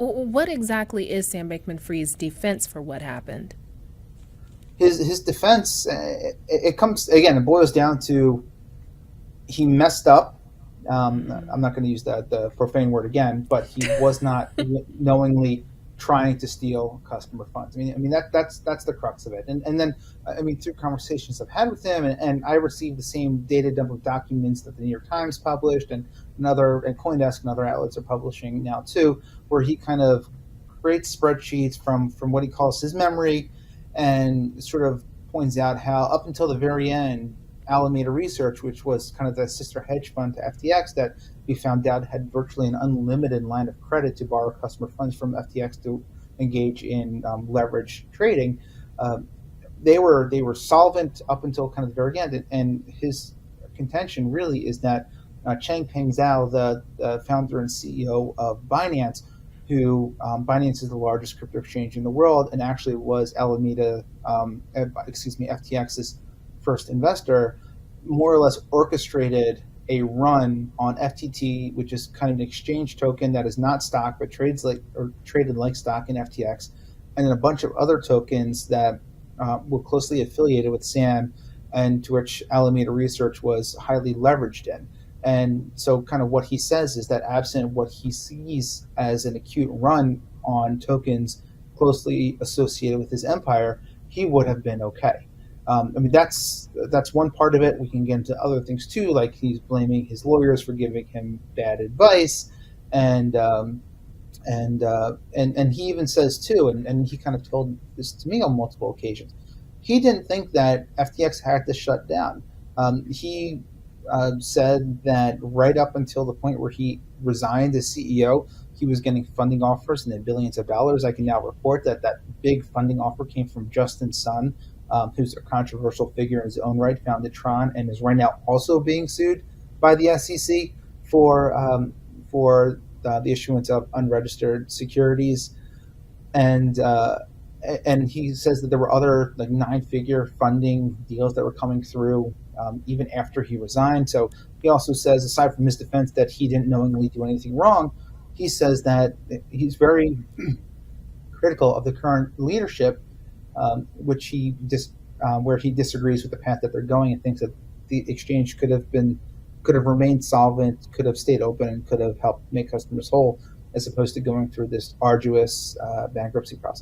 What exactly is Sam Bankman-Fried's defense for what happened? His defense, it comes again. It boils down to he messed up. I'm not going to use the profane word again, but he was not knowingly trying to steal customer funds. I mean that's the crux of it. And then I mean through conversations I've had with him, and I received the same data dump of documents that the New York Times published, and CoinDesk and other outlets are publishing now too, where he kind of creates spreadsheets from what he calls his memory, and sort of points out how up until the very end, Alameda Research, which was kind of the sister hedge fund to FTX, that we found out had virtually an unlimited line of credit to borrow customer funds from FTX to engage in leverage trading. Um, they were solvent up until kind of the very end, and his contention really is that Changpeng Zhao, the founder and CEO of Binance, who Binance is the largest crypto exchange in the world, and actually was FTX's first investor, more or less orchestrated a run on FTT, which is kind of an exchange token that is not stock but trades like or traded like stock in FTX, and then a bunch of other tokens that were closely affiliated with Sam, and to which Alameda Research was highly leveraged in. And so, kind of what he says is that absent what he sees as an acute run on tokens closely associated with his empire, he would have been okay. I mean, that's one part of it. We can get into other things too, like he's blaming his lawyers for giving him bad advice, and and he even says too, and he kind of told this to me on multiple occasions. He didn't think that FTX had to shut down. He said that right up until the point where he resigned as CEO, he was getting funding offers in the billions of dollars. I can now report that that big funding offer came from Justin Sun, who's a controversial figure in his own right, founded Tron, and is right now also being sued by the SEC for the issuance of unregistered securities. And he says that there were other like nine-figure funding deals that were coming through even after he resigned. So he also says, aside from his defense that he didn't knowingly do anything wrong, he says that he's very critical of the current leadership, which where he disagrees with the path that they're going, and thinks that the exchange could have remained solvent, could have stayed open, and could have helped make customers whole, as opposed to going through this arduous bankruptcy process.